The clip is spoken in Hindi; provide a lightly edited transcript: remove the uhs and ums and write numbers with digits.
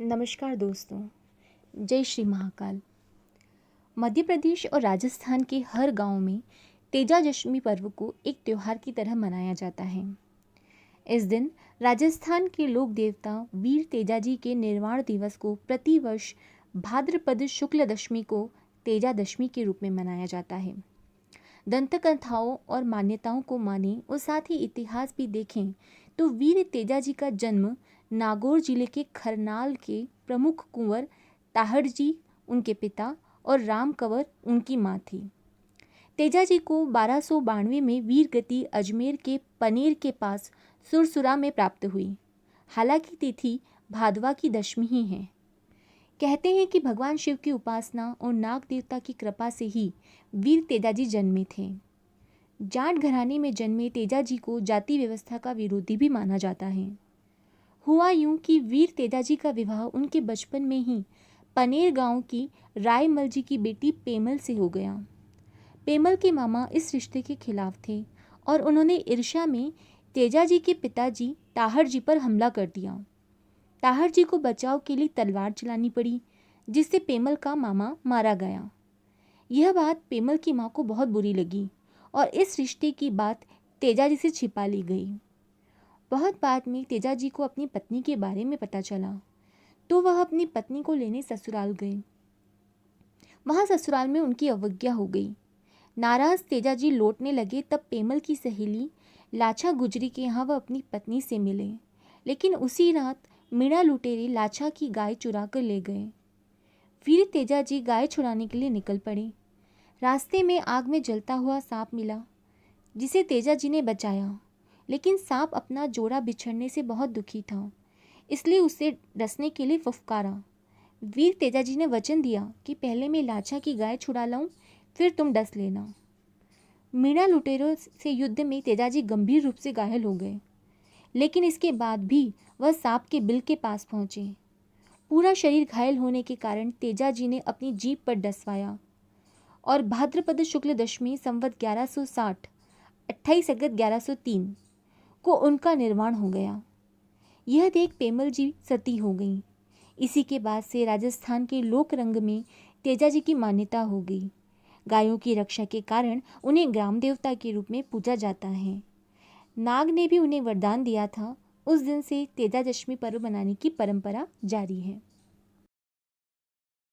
नमस्कार दोस्तों, जय श्री महाकाल। मध्य प्रदेश और राजस्थान के हर गांव में तेजादशमी पर्व को एक त्यौहार की तरह मनाया जाता है। इस दिन राजस्थान के लोक देवता वीर तेजाजी के निर्वाण दिवस को प्रतिवर्ष भाद्रपद शुक्ल दशमी को तेजादशमी के रूप में मनाया जाता है। दंत कथाओं और मान्यताओं को माने और साथ ही इतिहास भी देखें तो वीर तेजाजी का जन्म नागौर जिले के खरनाल के प्रमुख कुंवर ताहड़ जी उनके पिता और राम कंवर उनकी मां थी। तेजाजी को 1292 में वीर गति अजमेर के पनेर के पास सुरसुरा में प्राप्त हुई। हालांकि तिथि भादवा की दशमी ही है। कहते हैं कि भगवान शिव की उपासना और नाग देवता की कृपा से ही वीर तेजाजी जन्मे थे। जाट घराने में जन्मे तेजाजी को जाति व्यवस्था का विरोधी भी माना जाता है। हुआ यूं कि वीर तेजाजी का विवाह उनके बचपन में ही पनेर गांव की रायमल जी की बेटी पेमल से हो गया। पेमल के मामा इस रिश्ते के खिलाफ थे और उन्होंने ईर्ष्या में तेजाजी के पिताजी ताहड़ जी पर हमला कर दिया। ताहड़ जी को बचाव के लिए तलवार चलानी पड़ी, जिससे पेमल का मामा मारा गया। यह बात पेमल की मां को बहुत बुरी लगी और इस रिश्ते की बात तेजाजी से छिपा ली गई। बहुत बाद में तेजाजी को अपनी पत्नी के बारे में पता चला तो वह अपनी पत्नी को लेने ससुराल गए। वहां ससुराल में उनकी अवज्ञा हो गई। नाराज तेजाजी लौटने लगे तब पेमल की सहेली लाछा गुजरी के यहाँ वह अपनी पत्नी से मिले, लेकिन उसी रात मीणा लुटेरे लाछा की गाय चुरा कर ले गए। वीर तेजाजी गाय छुड़ाने के लिए निकल पड़े। रास्ते में आग में जलता हुआ सांप मिला, जिसे तेजाजी ने बचाया, लेकिन सांप अपना जोड़ा बिछड़ने से बहुत दुखी था, इसलिए उसे डसने के लिए फुफकारा। वीर तेजाजी ने वचन दिया कि पहले मैं लाछा की गाय छुड़ा लाऊं, फिर तुम डस लेना। मीणा लुटेरों से युद्ध में तेजाजी गंभीर रूप से घायल हो गए, लेकिन इसके बाद भी वह सांप के बिल के पास पहुंचे। पूरा शरीर घायल होने के कारण तेजाजी ने अपनी जीभ पर डसवाया और भाद्रपद शुक्ल दशमी संवत 1160 28 अगस्त 1103 को उनका निर्वाण हो गया। यह देख पेमल जी सती हो गई। इसी के बाद से राजस्थान के लोक रंग में तेजाजी की मान्यता हो गई। गायों की रक्षा के कारण उन्हें ग्राम देवता के रूप में पूजा जाता है। नाग ने भी उन्हें वरदान दिया था। उस दिन से तेजादशमी पर्व मनाने की परंपरा जारी है।